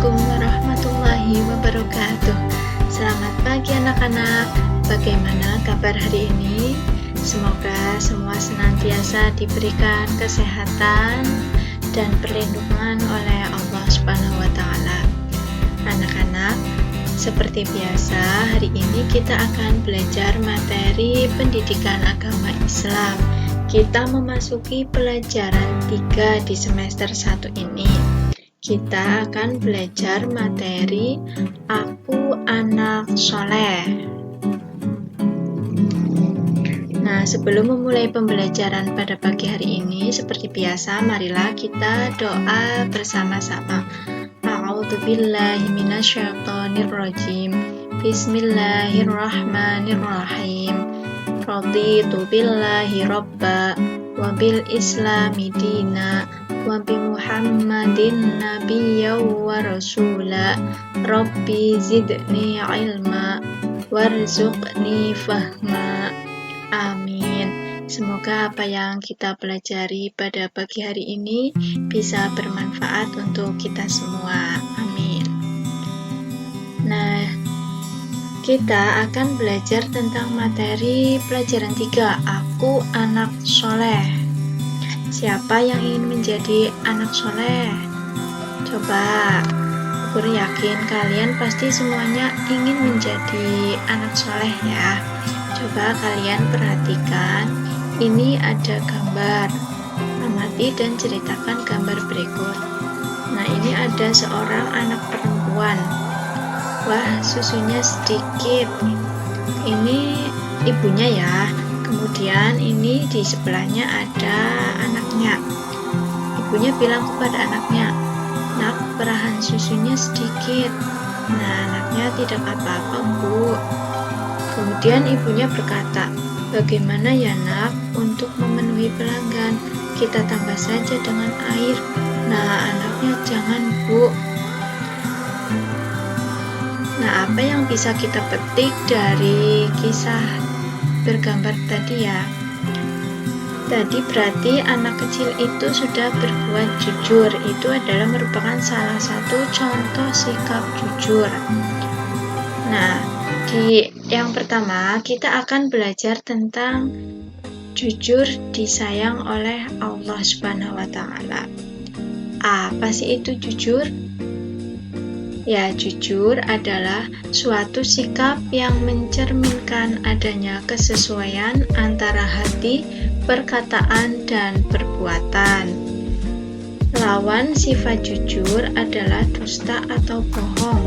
Assalamualaikum warahmatullahi wabarakatuh. Selamat pagi anak-anak. Bagaimana kabar hari ini? Semoga semua senantiasa diberikan kesehatan dan perlindungan oleh Allah Subhanahu wa taala. Anak-anak, seperti biasa, hari ini kita akan belajar materi pendidikan agama Islam. Kita memasuki pelajaran 3 di semester 1 ini. Kita akan belajar materi Aku Anak Soleh. Nah, sebelum memulai pembelajaran pada pagi hari ini, seperti biasa, marilah kita doa bersama-sama. A'udzubillahi minasyaitonirrajim. Bismillahirrahmanirrahim. Raditu billahi robba wa bil islami dina wa bi Muhammadin nabiyya wa rasula. Rabbi zidni ilma warzuqni fahma. Amin. Semoga apa yang kita pelajari pada pagi hari ini bisa bermanfaat untuk kita semua. Amin. Nah, kita akan belajar tentang materi pelajaran 3, Aku Anak Soleh. Siapa yang ingin menjadi anak soleh? Coba, aku yakin kalian pasti semuanya ingin menjadi anak soleh ya. Coba kalian perhatikan, ini ada gambar. Amati dan ceritakan gambar berikut. Nah, ini ada seorang anak perempuan. Wah, susunya sedikit. Ini ibunya ya. Kemudian ini di sebelahnya ada anaknya. Ibunya bilang kepada anaknya, "Nak, perahan susunya sedikit." Nah, anaknya tidak apa-apa, Bu. Kemudian ibunya berkata, "Bagaimana ya nak, untuk memenuhi pelanggan, kita tambah saja dengan air." Nah, anaknya, "Jangan, Bu." Nah, apa yang bisa kita petik dari kisah bergambar tadi ya? Tadi berarti anak kecil itu sudah berbuat jujur. Itu adalah merupakan salah satu contoh sikap jujur. Nah, di yang pertama kita akan belajar tentang jujur disayang oleh Allah Subhanahu wa taala. Apa sih itu jujur? Ya, jujur adalah suatu sikap yang mencerminkan adanya kesesuaian antara hati, perkataan, dan perbuatan. Lawan sifat jujur adalah dusta atau bohong.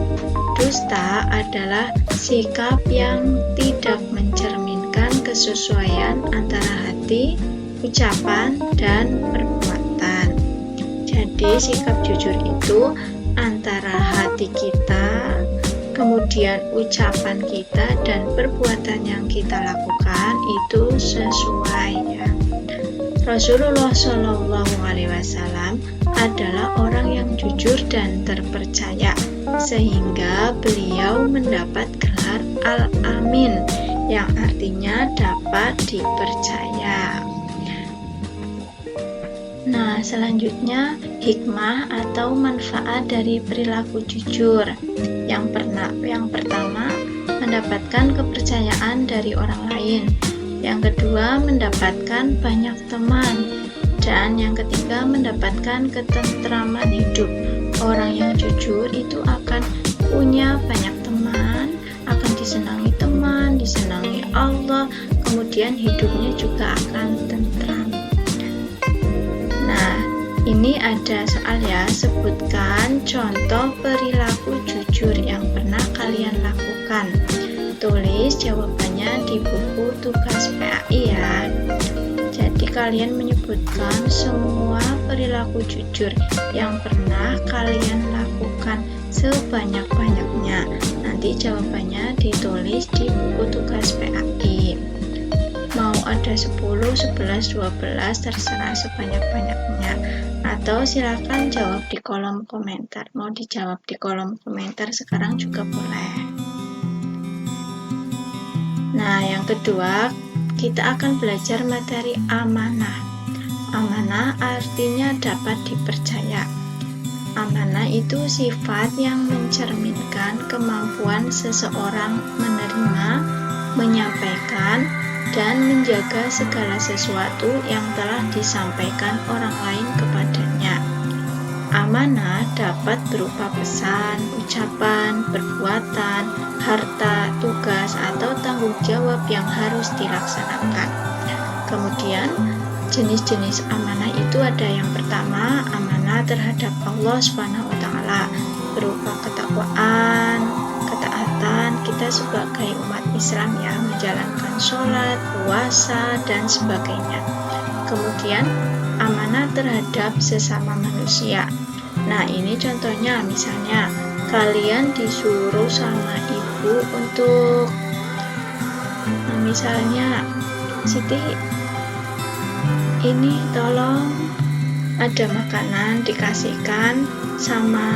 Dusta adalah sikap yang tidak mencerminkan kesesuaian antara hati, ucapan, dan perbuatan. Jadi, sikap jujur itu antara hati kita, kemudian ucapan kita, dan perbuatan yang kita lakukan itu sesuai ya. Rasulullah Shallallahu Alaihi Wasallam adalah orang yang jujur dan terpercaya, sehingga beliau mendapat gelar Al-Amin, yang artinya dapat dipercaya. Nah, selanjutnya hikmah atau manfaat dari perilaku jujur. Yang pertama, mendapatkan kepercayaan dari orang lain. Yang kedua, mendapatkan banyak teman. Dan yang ketiga, mendapatkan ketentraman hidup. Orang yang jujur itu akan punya banyak teman, akan disenangi teman, disenangi Allah, kemudian hidupnya juga akan tentram. Ini ada soal ya, sebutkan contoh perilaku jujur yang pernah kalian lakukan. Tulis jawabannya di buku tugas PAI ya. Jadi kalian menyebutkan semua perilaku jujur yang pernah kalian lakukan sebanyak-banyaknya. Nanti jawabannya ditulis di buku tugas PAI. Mau ada 10, 11, 12, terserah sebanyak-banyaknya. Atau silakan jawab di kolom komentar. Mau dijawab di kolom komentar sekarang juga boleh. Nah, yang kedua, kita akan belajar materi amanah. Amanah artinya dapat dipercaya. Amanah itu sifat yang mencerminkan kemampuan seseorang menerima, menyampaikan, dan menjaga segala sesuatu yang telah disampaikan orang lain kepadanya. Amanah dapat berupa pesan, ucapan, perbuatan, harta, tugas, atau tanggung jawab yang harus dilaksanakan. Kemudian, jenis-jenis amanah itu ada yang pertama, amanah terhadap Allah SWT berupa ketakwaan, ketaatan kita sebagai umat Islam ya, menjalankan sholat, puasa, dan sebagainya. Kemudian amanah terhadap sesama manusia. Nah, ini contohnya misalnya kalian disuruh sama ibu untuk misalnya Siti ini tolong ada makanan dikasihkan sama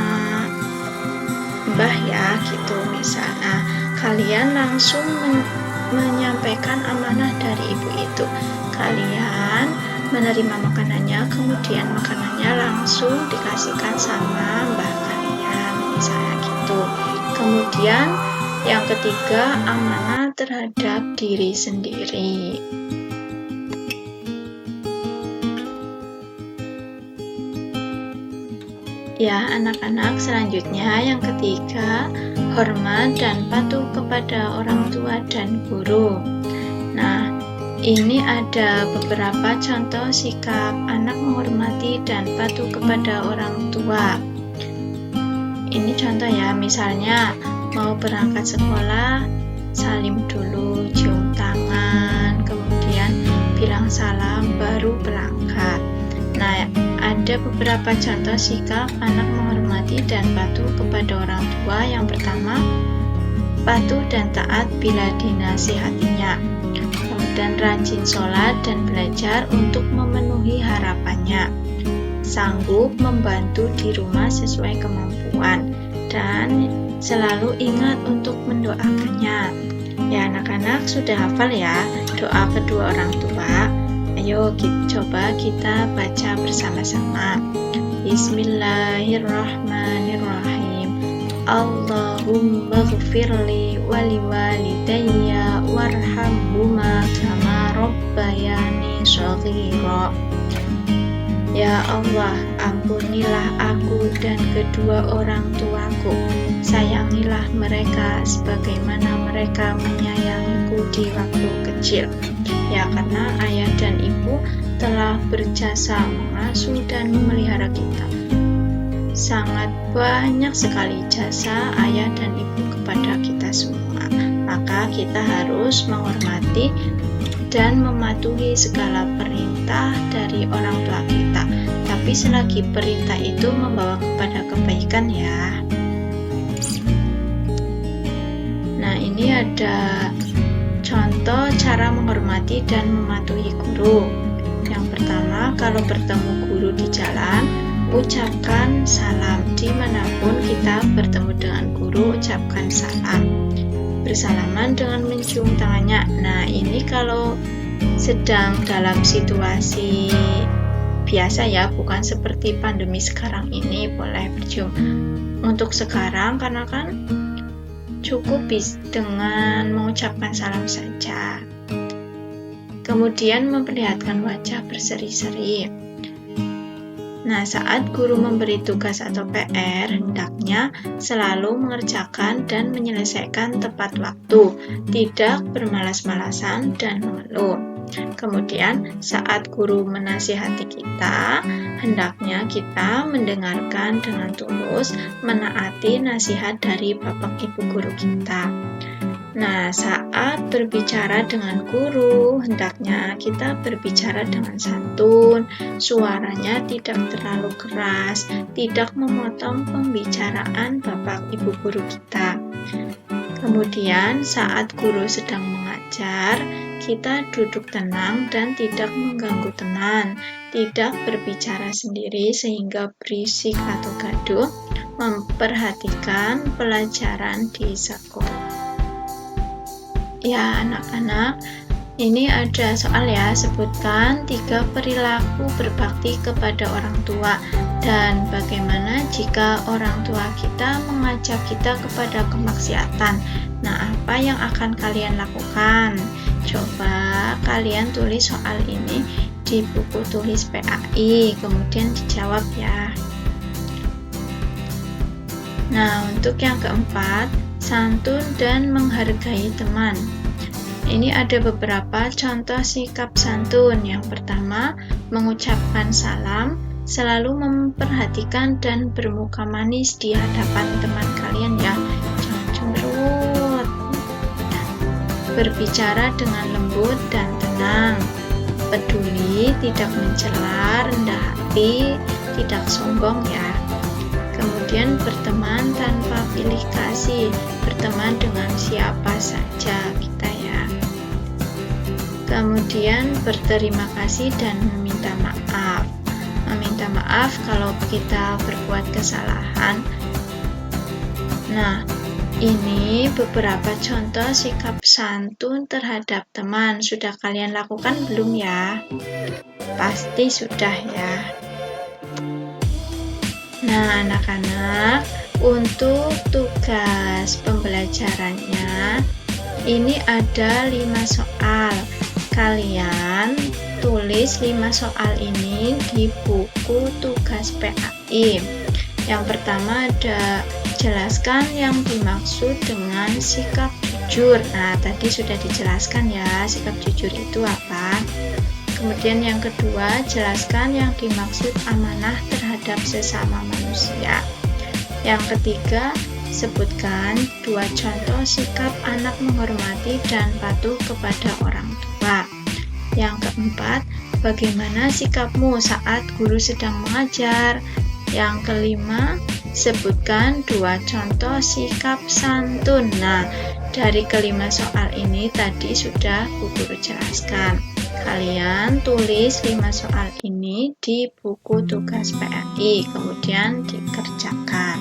Mbah ya gitu misalnya. Kalian langsung menyampaikan amanah dari ibu itu. Kalian menerima makanannya, kemudian makanannya langsung dikasihkan sama mbah kalian, misalnya gitu. Kemudian yang ketiga, amanah terhadap diri sendiri. Ya, anak-anak, selanjutnya yang ketiga, hormat dan patuh kepada orang tua dan guru. Nah, ini ada beberapa contoh sikap anak menghormati dan patuh kepada orang tua. Ini contoh ya, misalnya mau berangkat sekolah, salim dulu, cium tangan, kemudian bilang salam, baru berangkat. Nah, ada beberapa contoh sikap anak menghormati dan patuh kepada orang tua. Yang pertama, patuh dan taat bila dinasihatinya. Kemudian rajin sholat dan belajar untuk memenuhi harapannya. Sanggup membantu di rumah sesuai kemampuan. Dan selalu ingat untuk mendoakannya. Ya, anak-anak sudah hafal ya doa kedua orang tua. Ayo coba kita baca bersama-sama. Bismillahirrahmanirrahim. Allahumma ghfirli wali walidayya warhamhuma kama rabbayani shaghira. Ya Allah, ampunilah aku dan kedua orang tuaku. Sayangilah mereka sebagaimana mereka menyayangiku di waktu kecil. Ya, karena ayah dan ibu telah berjasa mengasuh dan memelihara kita. Sangat banyak sekali jasa ayah dan ibu kepada kita semua. Maka kita harus menghormati dan mematuhi segala perintah dari orang tua kita. Tapi selagi perintah itu membawa kepada kebaikan ya. Nah, ini ada contoh cara menghormati dan mematuhi guru. Yang pertama, kalau bertemu guru di jalan, ucapkan salam. Dimanapun kita bertemu dengan guru, ucapkan salam. Bersalaman dengan mencium tangannya. Nah, ini kalau sedang dalam situasi biasa ya, bukan seperti pandemi sekarang ini boleh bercium. Untuk sekarang karena kan cukup dengan mengucapkan salam saja. Kemudian memperlihatkan wajah berseri-seri. Nah, saat guru memberi tugas atau PR, hendaknya selalu mengerjakan dan menyelesaikan tepat waktu, tidak bermalas-malasan dan mengeluh. Kemudian, saat guru menasihati kita, hendaknya kita mendengarkan dengan tulus, menaati nasihat dari bapak ibu guru kita. Nah, saat berbicara dengan guru, hendaknya kita berbicara dengan santun, suaranya tidak terlalu keras, tidak memotong pembicaraan bapak ibu guru kita. Kemudian, saat guru sedang mengajar, kita duduk tenang dan tidak mengganggu teman, tidak berbicara sendiri sehingga berisik atau gaduh, memperhatikan pelajaran di sekolah. Ya, anak-anak, ini ada soal ya, sebutkan 3 perilaku berbakti kepada orang tua. Dan bagaimana jika orang tua kita mengajak kita kepada kemaksiatan? Nah, apa yang akan kalian lakukan? Coba kalian tulis soal ini di buku tulis PAI, kemudian dijawab ya. Nah, untuk yang keempat, santun dan menghargai teman. Ini ada beberapa contoh sikap santun. Yang pertama, mengucapkan salam, selalu memperhatikan dan bermuka manis di hadapan teman kalian ya. Jangan cemberut. Berbicara dengan lembut dan tenang. Peduli, tidak mencela, rendah hati, tidak sombong ya. Kemudian berteman tanpa pilih kasih, berteman dengan siapa saja kita ya. Kemudian berterima kasih dan meminta maaf. Meminta maaf kalau kita berbuat kesalahan. Nah, ini beberapa contoh sikap santun terhadap teman. Sudah kalian lakukan belum ya? Pasti sudah ya. Nah, anak-anak, untuk tugas pembelajarannya ini ada 5 soal. Kalian tulis 5 soal ini di buku tugas PAI. Yang pertama ada jelaskan yang dimaksud dengan sikap jujur. Nah, tadi sudah dijelaskan ya, sikap jujur itu apa. Kemudian yang kedua, jelaskan yang dimaksud amanah terhadap sesama manusia. Yang ketiga, sebutkan 2 contoh sikap anak menghormati dan patuh kepada orang tua. Yang keempat, bagaimana sikapmu saat guru sedang mengajar. Yang kelima, sebutkan 2 contoh sikap santun. Nah, dari kelima soal ini tadi sudah Bu Guru jelaskan. Kalian tulis 5 soal ini di buku tugas PAI, kemudian dikerjakan.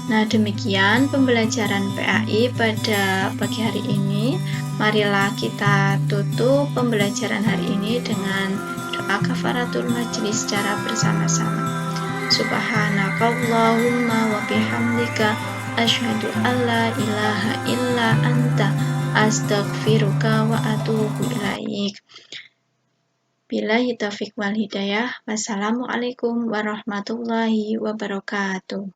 Nah, demikian pembelajaran PAI pada pagi hari ini. Marilah kita tutup pembelajaran hari ini dengan doa kafaratul majlis secara bersama-sama. Subhanakallahumma wa bihamdika asyhadu an la ilaha illa anta astaghfiruka wa atubu ilaik. Billahi taufiq wal hidayah. Wassalamualaikum warahmatullahi wabarakatuh.